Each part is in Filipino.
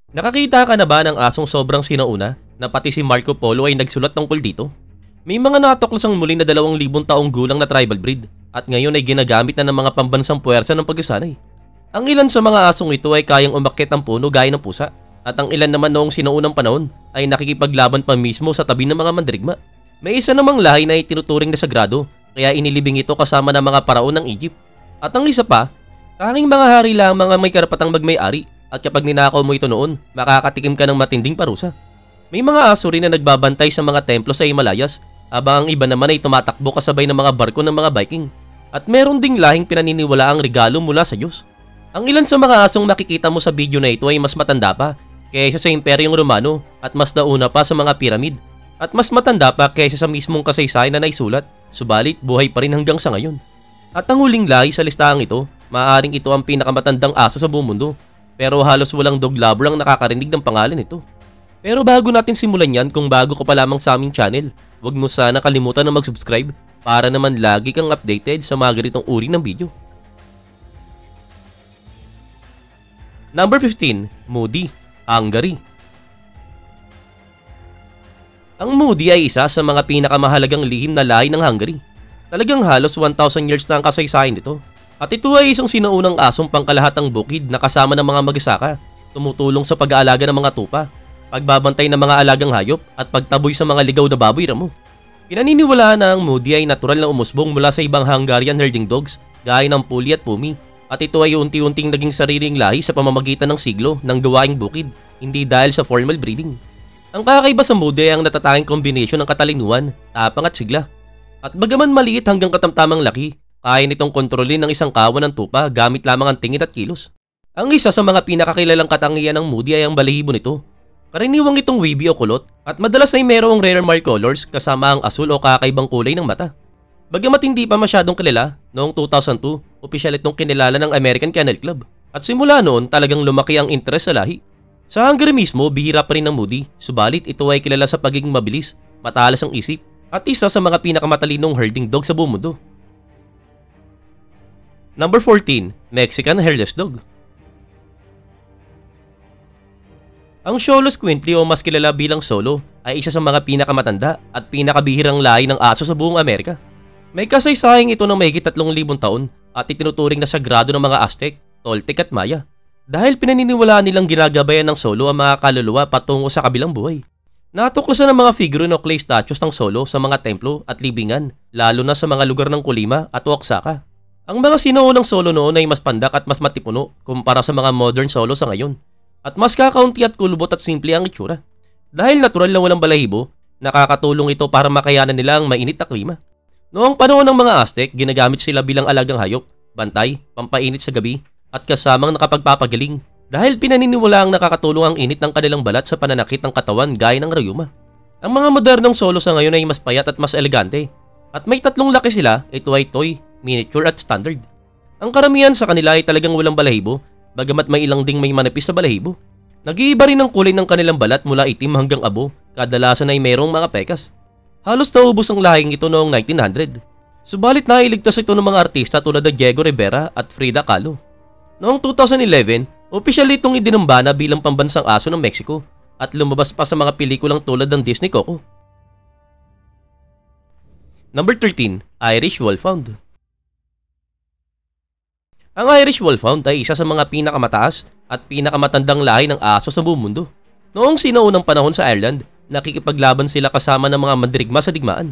Nakakita ka na ba ng asong sobrang sinauna na pati si Marco Polo ay nagsulat tungkol dito? May mga natuklasang muli na 2,000 taong gulang na tribal breed at ngayon ay ginagamit na ng mga pambansang puwersa ng pagsasanay. Ang ilan sa mga asong ito ay kayang umakyat ng puno gaya ng pusa at ang ilan naman noong sinaunang panahon ay nakikipaglaban pa mismo sa tabi ng mga mandirigma. May isa namang lahi na itinuturing na sagrado kaya inilibing ito kasama ng mga paraon ng Egypt. At ang isa pa, tanging mga hari lang mga may karapatang magmay-ari at kapag ninakaw mo ito noon, makakatikim ka ng matinding parusa. May mga aso rin na nagbabantay sa mga templo sa Himalayas habang ang iba naman ay tumatakbo kasabay ng mga barko ng mga Viking. At meron ding lahing pinaniniwalaang regalo mula sa Diyos. Ang ilan sa mga asong makikita mo sa video na ito ay mas matanda pa kaysa sa Imperyong Romano at mas nauna pa sa mga piramid. At mas matanda pa kaysa sa mismong kasaysayan na naisulat, subalit buhay pa rin hanggang sa ngayon. At ang huling lahi sa listahang ito, maaaring ito ang pinakamatandang aso sa buong mundo. Pero halos walang dog lover ang nakakarinig ng pangalan nito. Pero bago natin simulan yan, kung bago ka pa lamang sa aming channel, huwag mo sana kalimutan na mag-subscribe para naman lagi kang updated sa mga ganitong uri ng video. Number 15. Moody, Hungary. Ang Moody ay isa sa mga pinakamahalagang lihim na lahi ng Hungary. Talagang halos 1,000 years na ang kasaysayan nito. At ito ay isang sinaunang asong pangkalahatang bukid na kasama ng mga magsasaka, tumutulong sa pag-aalaga ng mga tupa, pagbabantay ng mga alagang hayop at pagtaboy sa mga ligaw na baboy ramo. Pinaniniwalaan na ang Moody ay natural na umusbong mula sa ibang Hungarian herding dogs gaya ng Puli at Pumi, at ito ay unti-unting naging sariling lahi sa pamamagitan ng siglo ng gawaing bukid, hindi dahil sa formal breeding. Ang kakaiba sa Moody ay ang natatanging kombinasyon ng katalinuhan, tapang at sigla. At bagaman maliit hanggang katamtamang laki, kaya nitong kontrolin ng isang kawan ng tupa gamit lamang ang tingin at kilos. Ang isa sa mga pinakakilalang katangian ng Moody ay ang balahibo nito. Karaniwang itong wavy o kulot at madalas ay mayroong rare mark colors kasama ang asul o kakaibang kulay ng mata. Bagamat hindi pa masyadong kilala, noong 2002, opisyal itong kinilala ng American Kennel Club. At simula noon talagang lumaki ang interes sa lahi. Sa Hungary mismo, bihira pa rin ang Moody, subalit ito ay kilala sa pagiging mabilis, matalas ang isip, at isa sa mga pinakamatalinong herding dog sa buong mundo. Number 14. Mexican Hairless Dog. Ang Xolo Squintly o mas kilala bilang Solo ay isa sa mga pinakamatanda at pinakabihirang lahi ng aso sa buong Amerika. May kasaysayang ito ng mahigit 3,000 taon at itinuturing na sagrado ng mga Aztec, Toltec at Maya. Dahil pinaniniwalaan nilang ginagabayan ng Solo ang mga kaluluwa patungo sa kabilang buhay. Natuklasan ng mga figurine o clay statues ng Solo sa mga templo at libingan, lalo na sa mga lugar ng Colima at Oaxaca. Ang mga sinuunang Solo noon ay mas pandak at mas matipuno kumpara sa mga modern Solo sa ngayon. At mas kakaunti at kulubot at simple ang itsura. Dahil natural na walang balahibo, nakakatulong ito para makayanan nila ang mainit na klima. Noong panahon ng mga Aztec, ginagamit sila bilang alagang hayop, bantay, pampainit sa gabi, at kasamang nakapagpapagaling dahil pinaniniwalaang nakakatulong ang init ng kanilang balat sa pananakit ng katawan gaya ng rayuma. Ang mga modernong Solo sa ngayon ay mas payat at mas elegante. At may tatlong laki sila, ito ay toy, miniature at standard. Ang karamihan sa kanila ay talagang walang balahibo, bagamat may ilang ding may manipis sa balahibo. Nag-iiba rin ang kulay ng kanilang balat mula itim hanggang abo, kadalasan ay mayroong mga pekas. Halos naubos ang lahing ito noong 1900. Subalit nailigtas ito ng mga artista tulad ng Diego Rivera at Frida Kahlo. Noong 2011, opisyal itong idinambana bilang pambansang aso ng Mexico at lumabas pa sa mga pelikulang tulad ng Disney Coco. Number 13. Irish Wolfhound. Ang Irish Wolfhound ay isa sa mga pinakamataas at pinakamatandang lahi ng aso sa buong mundo. Noong sinaunang panahon sa Ireland, nakikipaglaban sila kasama ng mga mandirigma sa digmaan.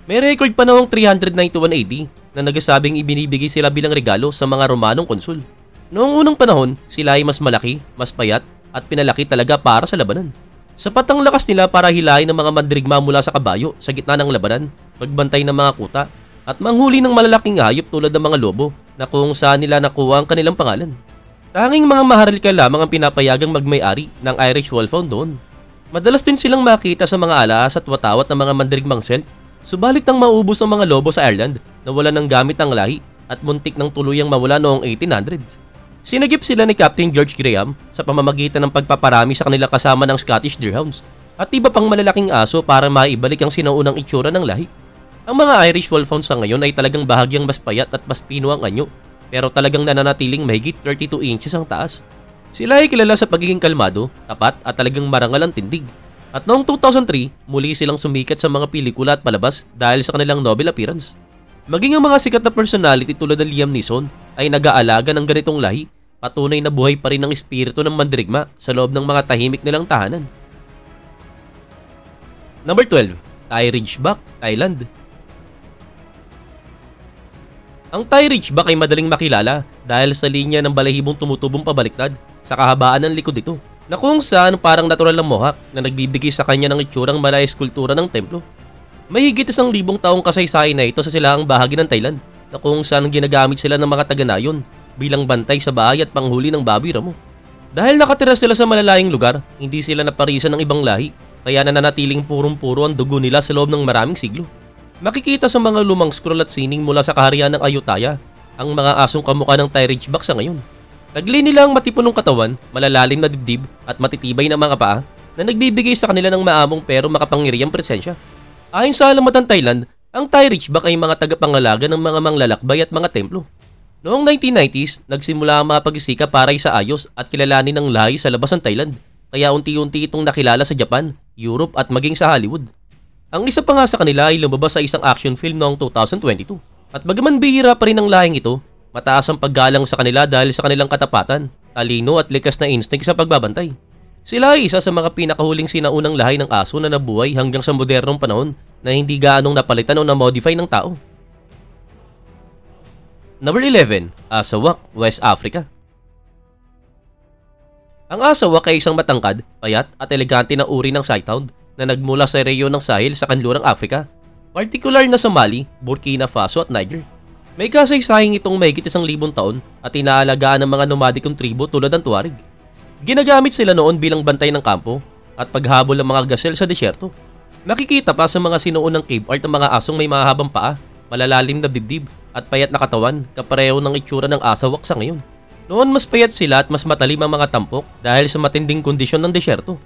May record pa noong 391 AD na nagsasabing ibinibigay sila bilang regalo sa mga Romanong konsul. Noong unang panahon, sila ay mas malaki, mas payat at pinalaki talaga para sa labanan. Sapat ang lakas nila para hilahin ng mga mandirigma mula sa kabayo sa gitna ng labanan, magbantay ng mga kuta, at manghuli ng malalaking hayop tulad ng mga lobo na kung saan nila nakuha ang kanilang pangalan. Tanging mga maharlika lamang ang pinapayagang magmay-ari ng Irish Wolfhound doon. Madalas din silang makita sa mga alaas at watawat ng mga mandirigmang Celt, subalit nang maubos ng mga lobo sa Ireland, nawalan ng gamit ang lahi at muntik ng tuluyang mawala noong 1800s. Sinagip sila ni Captain George Graham sa pamamagitan ng pagpaparami sa kanila kasama ng Scottish Deerhounds at iba pang malalaking aso para maibalik ang sinaunang itsura ng lahi. Ang mga Irish Wolfhound sa ngayon ay talagang bahagyang mas payat at mas pino ang anyo, pero talagang nananatiling mahigit 32 inches ang taas. Sila ay kilala sa pagiging kalmado, tapat at talagang marangal ang tindig. At noong 2003, muli silang sumikat sa mga pelikula at palabas dahil sa kanilang Nobel appearance. Maging ang mga sikat na personality tulad ng Liam Neeson ay nag-aalaga ng ganitong lahi, patunay na buhay pa rin ang espiritu ng mandirigma sa loob ng mga tahimik nilang tahanan. Number 12. Thai Ridgeback, Thailand. Ang Thai Ridgeback ay madaling makilala dahil sa linya ng balahibong tumutubong pabaliktad sa kahabaan ng likod ito, na kung saan parang natural na mohawk na nagbibigay sa kanya ng itsurang malay eskultura ng templo. May higit 1,000 taong kasaysayan na ito sa silaang bahagi ng Thailand, na kung saan ginagamit sila ng mga taga-nayon bilang bantay sa bahay at panghuli ng baboy ramo. Dahil nakatira sila sa malalayong lugar, hindi sila naparisan ng ibang lahi, kaya nananatiling purong-puro ang dugo nila sa loob ng maraming siglo. Makikita sa mga lumang scroll at sining mula sa kaharian ng Ayutthaya ang mga asong kamukha ng Thai Ridgeback sa ngayon. Taglay nila ang matipunong katawan, malalalim na dibdib at matitibay na mga paa na nagbibigay sa kanila ng maamong pero makapangyarihang presensya. Ayon sa alamatan Thailand, ang Thai Ridgeback ay mga tagapangalaga ng mga manglalakbay at mga templo. Noong 1990s, nagsimula ang mga pagsisikap para sa ayos at kilalanin ng lahi sa labas ng Thailand, kaya unti-unti itong nakilala sa Japan, Europe at maging sa Hollywood. Ang isa pa nga sa kanila ay lumabas sa isang action film noong 2022. At bagaman bihira pa rin ang lahing ito, mataas ang paggalang sa kanila dahil sa kanilang katapatan, talino at likas na instinct sa pagbabantay. Sila ay isa sa mga pinakahuling sinaunang lahi ng aso na nabuhay hanggang sa modernong panahon na hindi gaanong napalitan o na-modify ng tao. Number 11. Asawak, West Africa. Ang asawak ay isang matangkad, payat at elegante na uri ng sighthound na nagmula sa rehiyon ng Sahel sa kanlurang Africa, partikular na sa Mali, Burkina Faso at Niger. May kasaysayang itong mahigit 1,000 taon at inaalagaan ng mga nomadikong tribo tulad ng Tuareg. Ginagamit sila noon bilang bantay ng kampo at paghabol ng mga gazelle sa desyerto. Makikita pa sa mga sinuunang cave art ng mga asong may mahabang paa, malalalim na dibdib at payat na katawan kapareho ng itsura ng asawak sa ngayon. Noon mas payat sila at mas matalim ang mga tampok dahil sa matinding kondisyon ng desyerto.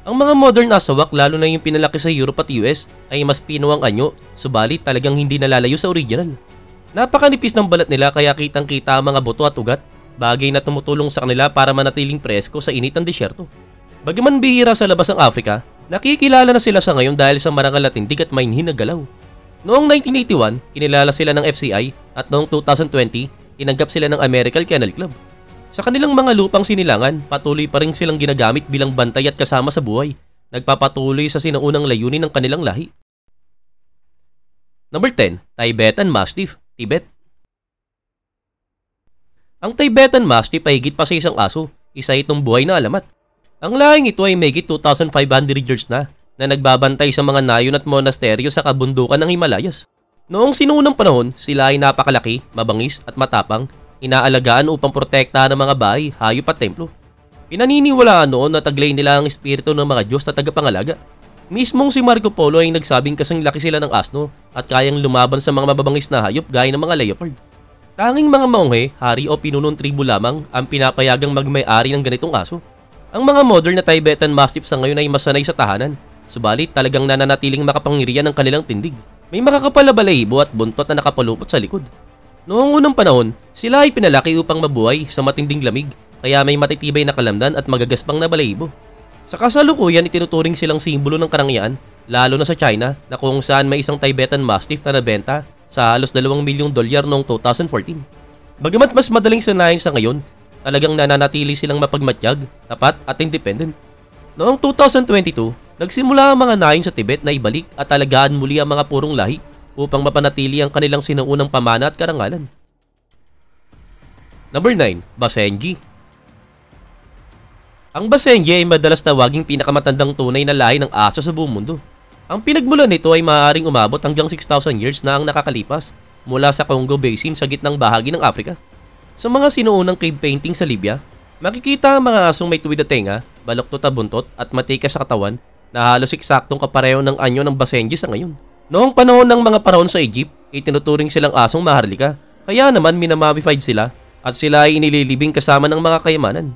Ang mga modern asawak, lalo na yung pinalaki sa Europe at US, ay mas pino ang anyo, subalit talagang hindi nalalayo sa original. Napakanipis ng balat nila kaya kitang-kita ang mga buto at ugat, bagay na tumutulong sa kanila para manatiling presko sa init ng desyerto. Bagaman bihira sa labas ng Africa, nakikilala na sila sa ngayon dahil sa marangal na tindig at mainhin na galaw. Noong 1981, kinilala sila ng FCI at noong 2020, tinanggap sila ng American Kennel Club. Sa kanilang mga lupang sinilangan, patuloy pa rin silang ginagamit bilang bantay at kasama sa buhay, nagpapatuloy sa sinaunang layunin ng kanilang lahi. Number 10. Tibetan Mastiff, Tibet. Ang Tibetan Mastiff ay higit pa sa isang aso, isa itong buhay na alamat. Ang lahing ito ay mahigit 2,500 years na nagbabantay sa mga nayon at monasteryo sa kabundukan ng Himalayas. Noong sinuunang panahon, sila ay napakalaki, mabangis at matapang, inaalagaan upang protektahan ng mga bahay, hayop at templo. Pinaniniwalaan noon na taglay nila ang espiritu ng mga Diyos na tagapangalaga. Mismong si Marco Polo ay nagsabing kasing laki sila ng asno at kayang lumaban sa mga mababangis na hayop gaya ng mga leopard. Tanging mga monghe, hari o pinunong tribo lamang ang pinapayagang magmay-ari ng ganitong aso. Ang mga modern na Tibetan Mastiff sa ngayon ay masanay sa tahanan, subalit talagang nananatiling makapangyarihan ang kanilang tindig. May makakapal na balahibo at buntot na nakapalupot sa likod. Noong unang panahon, sila ay pinalaki upang mabuhay sa matinding lamig, kaya may matitibay na kalamnan at magagaspang na balahibo. Sa kasalukuyan, itinuturing silang simbolo ng karangyaan, lalo na sa China, na kung saan may isang Tibetan Mastiff na nabenta sa halos $2 milyong noong 2014. Bagamat mas madaling sanayin sa ngayon, talagang nananatili silang mapagmatyag, tapat at independent. Noong 2022, nagsimula ang mga nayon sa Tibet na ibalik at alagaan muli ang mga purong lahi upang mapanatili ang kanilang sinuunang pamana at karangalan. Number 9. Basenji. Ang Basenji ay madalas tawaging pinakamatandang tunay na lahi ng aso sa buong mundo. Ang pinagmulan nito ay maaaring umabot hanggang 6,000 years na ang nakakalipas mula sa Congo Basin sa gitnang bahagi ng Africa. Sa mga sinuunang cave painting sa Libya, makikita ang mga asong may tuwid na tenga, baluktot na buntot at matikas sa katawan na halos eksaktong kapareho ng anyo ng Basenji sa ngayon. Noong panahon ng mga paraon sa Egypt, itinuturing silang asong maharlika, kaya naman minamamified sila at sila ay inililibing kasama ng mga kayamanan.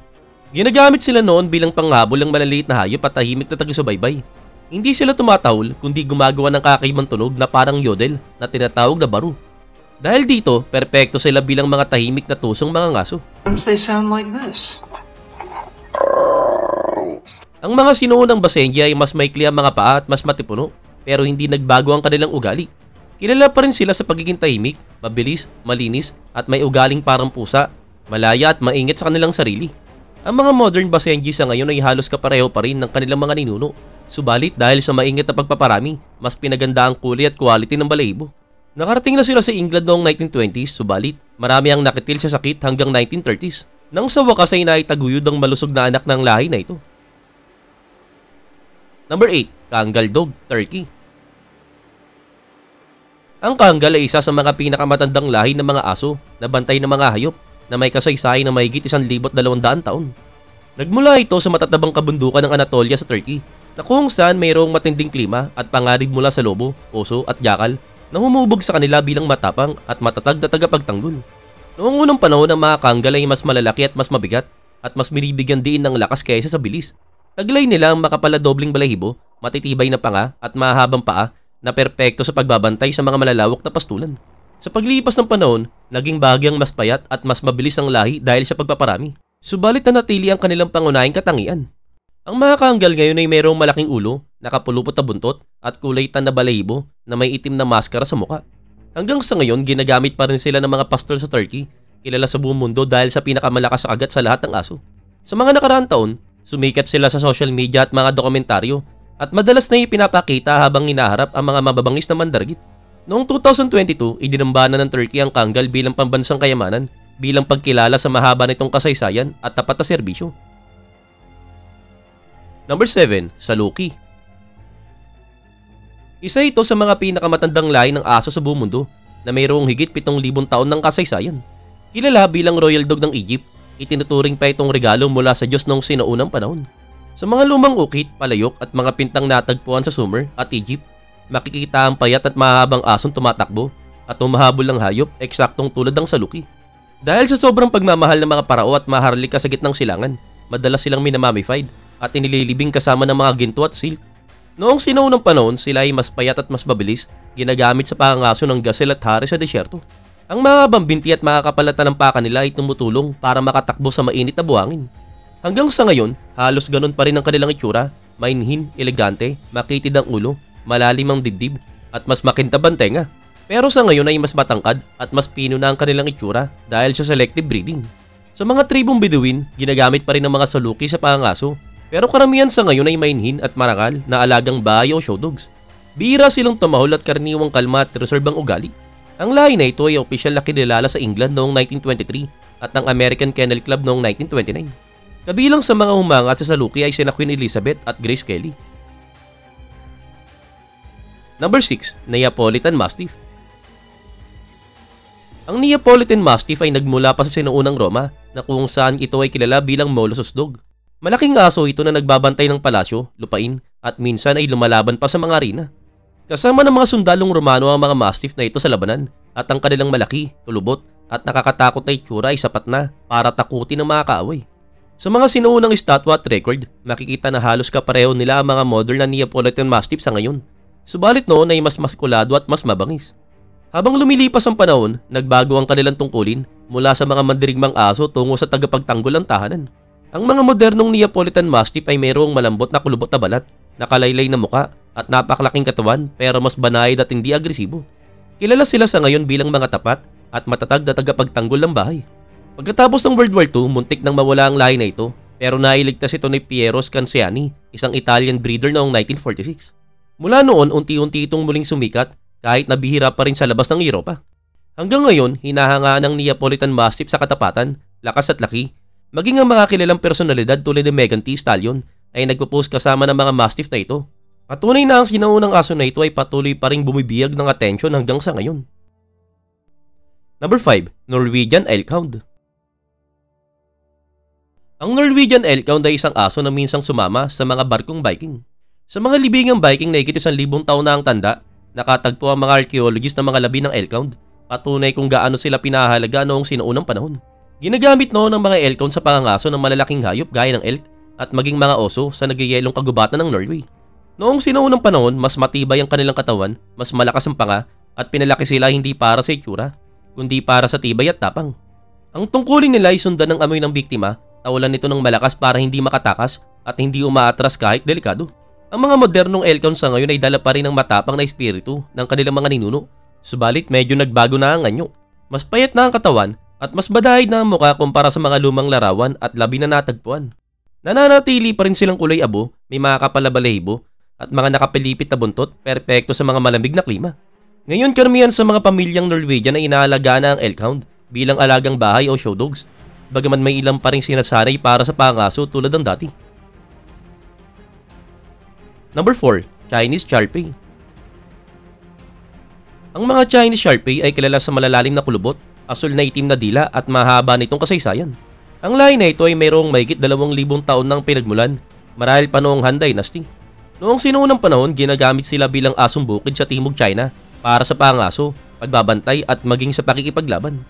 Ginagamit sila noon bilang panghabol ng malaliit na hayop at tahimik na taga-subaybay. Hindi sila tumatahol kundi gumagawa ng kakaibang tunog na parang yodel na tinatawag na baru. Dahil dito, perpekto sila bilang mga tahimik na tusong mga ngaso. Sometimes they sound like this. Ang mga sinuunang Basenji ay mas maikli ang mga paa at mas matipuno, pero hindi nagbago ang kanilang ugali. Kilala pa rin sila sa pagiging tahimik, mabilis, malinis at may ugaling parang pusa, malaya at maingat sa kanilang sarili. Ang mga modern Basenji sa ngayon ay halos kapareho pa rin ng kanilang mga ninuno. Subalit dahil sa maingat na pagpaparami, mas pinaganda ang kulay at quality ng balahibo. Nakarating na sila sa England noong 1920s, subalit marami ang nakitil sa sakit hanggang 1930s. Nang sa wakas ay naitaguyod ang malusog na anak ng lahi na ito. Number 8. Kangal Dog, Turkey. Ang Kangal ay isa sa mga pinakamatandang lahi ng mga aso na bantay ng mga hayop na may kasaysayan na mahigit 1,200 taon. Nagmula ito sa matatabang kabundukan ng Anatolia sa Turkey na kung saan mayroong matinding klima at panganib mula sa lobo, oso at yakal na humubog sa kanila bilang matapang at matatag na tagapagtanggol. Noong unang panahon, ang mga Kangal ay mas malalaki at mas mabigat at mas binibigyan din ng lakas kaysa sa bilis. Taglay nila ang makapaladobling balahibo, matitibay na panga at mahabang paa na perpekto sa pagbabantay sa mga malalawak na pastulan. Sa paglipas ng panahon, naging bahagyang mas payat at mas mabilis ang lahi dahil sa pagpaparami. Subalit nanatili ang kanilang pangunahing katangian. Ang mga Kangal ngayon ay mayroong malaking ulo, nakapulupot na buntot at kulay tan na balahibo na may itim na maskara sa muka. Hanggang sa ngayon, ginagamit pa rin sila ng mga pastor sa Turkey, kilala sa buong mundo dahil sa pinakamalakas na kagat sa lahat ng aso. Sa mga nakaraang taon, sumikat sila sa social media at mga dokumentaryo at madalas na ipinapakita habang hinaharap ang mga mababangis na mandargit. Noong 2022, idinambana ng Turkey ang Kangal bilang pambansang kayamanan bilang pagkilala sa mahaba nitong kasaysayan at tapat na serbisyo. Number 7. Saluki. Isa ito sa mga pinakamatandang lahi ng aso sa buong mundo na mayroong higit 7,000 taon ng kasaysayan. Kilala bilang Royal Dog ng Egypt, itinuturing pa itong regalo mula sa Diyos noong sinaunang panahon. Sa mga lumang ukit, palayok at mga pintang natagpuan sa Sumer at Egypt, makikita ang payat at mahabang asong tumatakbo at humahabol ng hayop eksaktong tulad ng saluki. Dahil sa sobrang pagmamahal ng mga parao at maharlika sa gitnang silangan, madalas silang minamamified at inililibing kasama ng mga ginto at silk. Noong sinaunang panahon, sila ay mas payat at mas mabilis, ginagamit sa pangangaso ng gazelle at hari sa desyerto. Ang mga bambinti at mga kapalatan ng paka nila ay tumutulong para makatakbo sa mainit na buhangin. Hanggang sa ngayon, halos ganun pa rin ang kanilang itsura, mainhin, elegante, makitid ang ulo, malalim ang dibdib, at mas makintab ang tenga. Pero sa ngayon ay mas matangkad at mas pino na ang kanilang itsura dahil sa selective breeding. Sa mga tribong Bedouin, ginagamit pa rin ang mga saluki sa pangangaso, pero karamihan sa ngayon ay mainhin at marangal na alagang bahay o show dogs. Bihira silang tumahol at karaniwang kalma at reserve ang ugali. Ang lahi na ito ay opisyal na kinilala sa England noong 1923 at ng American Kennel Club noong 1929. Kabilang sa mga humanga sa saluki ay sina Queen Elizabeth at Grace Kelly. Number 6. Neapolitan Mastiff. Ang Neapolitan Mastiff ay nagmula pa sa sinuunang Roma na kung saan ito ay kilala bilang Molossus Dog. Malaking aso ito na nagbabantay ng palasyo, lupain at minsan ay lumalaban pa sa mga arena. Kasama ng mga sundalong Romano ang mga Mastiff na ito sa labanan at ang kanilang malaki, tulubot at nakakatakot na itsura ay sapat na para takutin ng mga kaaway. Sa mga sinuunang estatwa at record, makikita na halos kapareho nila ang mga modern na Neapolitan Mastiff sa ngayon. Subalit noon ay mas maskulado at mas mabangis. Habang lumilipas ang panahon, nagbago ang kanilang tungkulin mula sa mga mandirigmang aso tungo sa tagapagtanggol ng tahanan. Ang mga modernong Neapolitan Mastiff ay mayroong malambot na kulubot na balat, nakalaylay na muka at napakalaking katawan pero mas banayad at hindi agresibo. Kilala sila sa ngayon bilang mga tapat at matatag na tagapagtanggol ng bahay. Pagkatapos ng World War II, muntik nang mawala ang lahi na ito pero nailigtas ito ni Piero Scanziani, isang Italian breeder noong 1946. Mula noon, unti-unti itong muling sumikat kahit nabihira pa rin sa labas ng Europa. Hanggang ngayon, hinahangaan ng Neapolitan Mastiff sa katapatan, lakas at laki, maging ang mga kilalang personalidad tulad ni Megan Thee Stallion ay nagpo-post kasama ng mga Mastiff na ito. Patunay na ang sinaunang aso na ito ay patuloy pa ring bumibiyag ng atensyon hanggang sa ngayon. Number 5. Norwegian Elkhound. Ang Norwegian Elkhound ay isang aso na minsang sumama sa mga barkong Viking. Sa mga libingang Viking na higit 1,000 taon na ang tanda, nakatagpo ang mga archaeologist ng mga labi ng Elkhound, patunay kung gaano sila pinahalaga noong sinaunang panahon. Ginagamit noon ng mga Elkhound sa pangangaso ng malalaking hayop gaya ng elk at maging mga oso sa nagyayelong kagubatan ng Norway. Noong sinaunang panahon, mas matibay ang kanilang katawan, mas malakas ang panga at pinalaki sila hindi para sa itsura, kundi para sa tibay at tapang. Ang tungkulin nila ay sundan ng amoy ng biktima, tawalan nito ng malakas para hindi makatakas at hindi umaatras kahit delikado. Ang mga modernong Elkhound sa ngayon ay dala pa rin ng matapang na espiritu ng kanilang mga ninuno. Subalit medyo nagbago na ang anyo. Mas payat na ang katawan at mas badahid na ang mukha kumpara sa mga lumang larawan at labi na natagpuan. Nananatili pa rin silang kulay abo, may mga kapalabalahibo at mga nakapilipit na buntot, perpekto sa mga malamig na klima. Ngayon karamihan sa mga pamilyang Norwegian ay inaalagaan na ang Elkhound bilang alagang bahay o show dogs, bagaman may ilang pa rin sinasanay para sa pangaso tulad ng dati. Number 4. Chinese Sharpei. Ang mga Chinese Sharpei ay kilala sa malalalim na kulubot, asul na itim na dila at mahaba nitong kasaysayan. Ang lahi na ito ay mayroong mahigit 2,000 taon ng pinagmulan, marahil pa noong Han Dynasty. Noong sinuunang panahon, ginagamit sila bilang asong bukid sa Timog China para sa pangaso, pagbabantay at maging sa pakikipaglaban.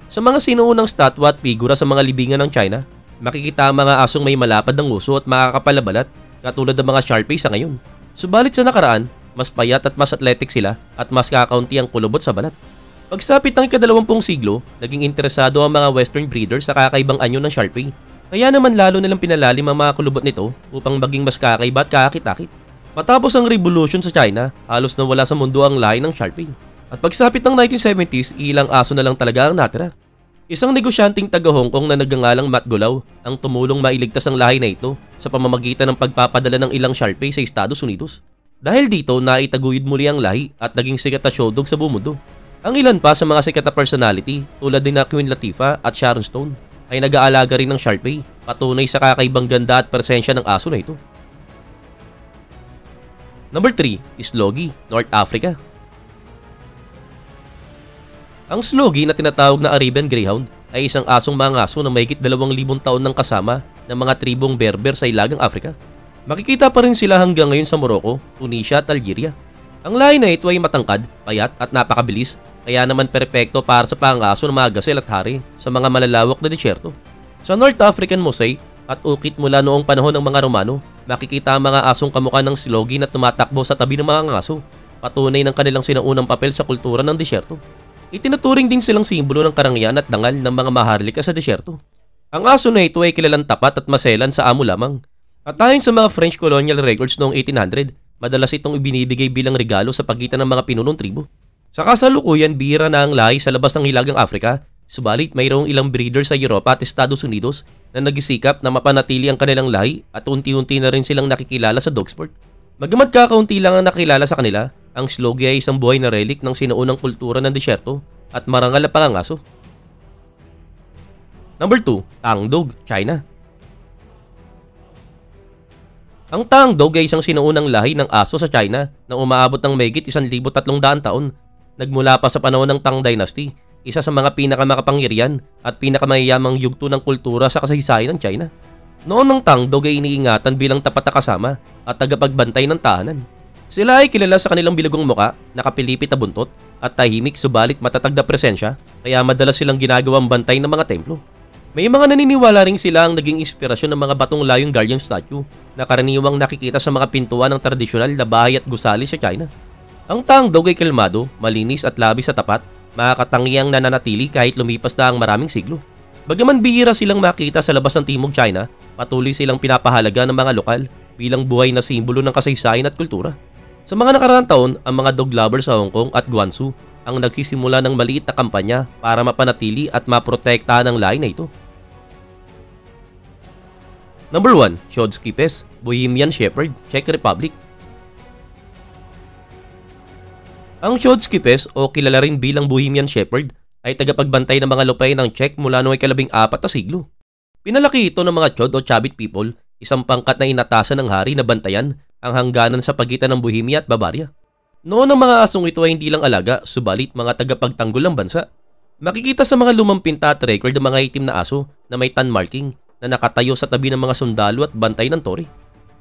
Sa mga sinuunang statwa at figura sa mga libingan ng China, makikita ang mga asong may malapad ng uso at makakapalabalat katulad ng mga Sharpei sa ngayon. Subalit sa nakaraan, mas payat at mas athletic sila at mas kakaunti ang kulubot sa balat. Pagsapit ng ika-20 siglo, naging interesado ang mga western breeders sa kakaibang anyo ng Sharpei. Kaya naman lalo nilang pinalalim ang mga kulubot nito upang maging mas kakaiba at kakakit-akit. Matapos ang revolution sa China, halos nawala sa mundo ang lahi ng Sharpei. At pagsapit ng 1970s, ilang aso na lang talaga ang natira. Isang negosyanteng taga Hong Kong na nagngangalang Matt Golaw ang tumulong mailigtas ang lahi na ito sa pamamagitan ng pagpapadala ng ilang Sharpei sa Estados Unidos. Dahil dito, naitaguyod muli ang lahi at naging sikat na show dog sa buong mundo. Ang ilan pa sa mga sikat na personality tulad din na Queen Latifah at Sharon Stone ay nag-aalaga rin ng Sharpei, patunay sa kakaibang ganda at presensya ng aso na ito. Number 3. Slogi, North Africa. Ang Slogi na tinatawag na Arabian Greyhound ay isang asong mangaso na mahigit 2,000 taon ng kasama ng mga tribong Berber sa Ilagang Afrika. Makikita pa rin sila hanggang ngayon sa Morocco, Tunisia at Algeria. Ang lahi na ito ay matangkad, payat at napakabilis, kaya naman perpekto para sa pangaso ng mga gasel at hari sa mga malalawak na disyerto. Sa North African mosaic at ukit mula noong panahon ng mga Romano, makikita ang mga asong kamukha ng Slogi na tumatakbo sa tabi ng mga ngaso, patunay ng kanilang sinaunang papel sa kultura ng disyerto. Itinuturing din silang simbolo ng karangyaan at dangal ng mga maharlika sa disyerto. Ang aso na ito ay kilalang tapat at maselan sa amo lamang. At ayon sa mga French colonial records noong 1800, madalas itong ibinibigay bilang regalo sa pagitan ng mga pinunong tribo. Sa kasalukuyan, bihira na ang lahi sa labas ng Hilagang Afrika, subalit mayroong ilang breeder sa Europa at Estados Unidos na nagisikap na mapanatili ang kanilang lahi at unti-unti na rin silang nakikilala sa dogsport. Bagamat kakaunti lang ang nakilala sa kanila, ang Slogi ay isang buhay na relic ng sinuunang kultura ng disyerto at marangal na pangangaso. Number 2. Tang Dog, China. Ang Tang Dog ay isang sinuunang lahi ng aso sa China na umaabot ng mahigit 1,300 taon. Nagmula pa sa panahon ng Tang Dynasty, isa sa mga pinakamakapangyarihan at pinakamayayamang yugto ng kultura sa kasaysayan ng China. Noon ng Tang Dog ay iniingatan bilang tapat na kasama at tagapagbantay ng tahanan. Sila ay kilala sa kanilang bilogong muka, nakapilipit na buntot at tahimik subalit matatag na presensya, kaya madalas silang ginagawang bantay ng mga templo. May mga naniniwala ring sila ang naging inspirasyon ng mga batong layong guardian statue na karaniwang nakikita sa mga pintuan ng tradisyonal na bahay at gusali sa China. Ang Tang Dog ay kalmado, malinis at labis sa tapat, makakatangiang nananatili kahit lumipas na ang maraming siglo. Bagaman bihira silang makita sa labas ng Timog China, patuloy silang pinapahalaga ng mga lokal bilang buhay na simbolo ng kasaysayan at kultura. Sa mga nakaraang taon, ang mga dog lovers sa Hong Kong at Guangzhou ang nagsisimula ng maliit na kampanya para mapanatili at maprotektahan ang lahi na ito. Number 1. Shotski Pes, Bohemian Shepherd, Czech Republic. Ang Shotski Pes o kilala rin bilang Bohemian Shepherd ay tagapagbantay ng mga lupay ng Czech mula noong ika-14 na siglo. Pinalaki ito ng mga Chod o Chabit people, isang pangkat na inatasan ng hari na bantayan ang hangganan sa pagitan ng Bohemia at Bavaria. Noon ang mga asong ito ay hindi lang alaga, subalit mga tagapagtanggol ng bansa. Makikita sa mga lumang pinta at record ng mga itim na aso na may tan marking na nakatayo sa tabi ng mga sundalo at bantay ng tore.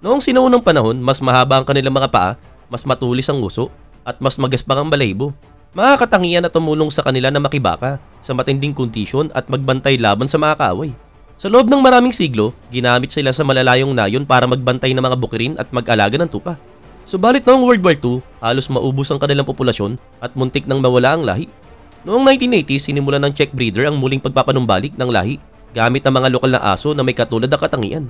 Noong sinuunang panahon, mas mahaba ang kanilang mga paa, mas matulis ang uso, at mas magaspang ang balahibo. Makakatangian na tumulong sa kanila na makibaka sa matinding kondisyon at magbantay laban sa mga kaaway. Sa loob ng maraming siglo, ginamit sila sa malalayong nayon para magbantay ng mga bukirin at mag-alaga ng tupa. Subalit noong World War II, halos maubos ang kanilang populasyon at muntik nang mawala ang lahi. Noong 1980s, sinimulan ng Czech breeder ang muling pagpapanumbalik ng lahi gamit ang mga lokal na aso na may katulad na katangian.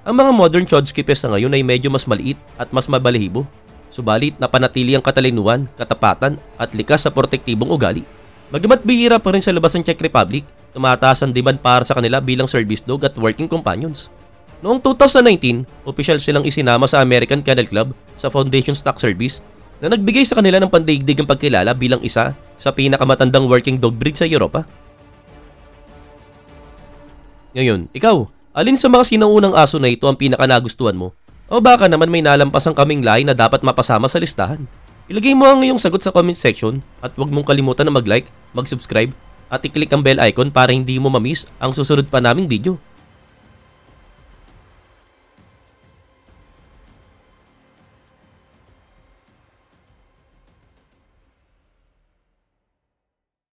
Ang mga modern Chodskipes na ngayon ay medyo mas maliit at mas mabalahibo. Subalit napanatili ang katalinuhan, katapatan at likas sa protektibong ugali. Bagamat bihira pa rin sa labas ng Czech Republic, tumataas ang demand para sa kanila bilang service dog at working companions. Noong 2019, opisyal silang isinama sa American Kennel Club sa Foundation Stock Service na nagbigay sa kanila ng pandaigdigang pagkilala bilang isa sa pinakamatandang working dog breed sa Europa. Ngayon, ikaw, alin sa mga sinaunang aso na ito ang pinakanagustuhan mo? O baka naman may nalampasang kaming lahi na dapat mapasama sa listahan? Ilagay mo ang iyong sagot sa comment section at huwag mong kalimutan na mag-like, mag-subscribe at i-click ang bell icon para hindi mo ma-miss ang susunod pa naming video.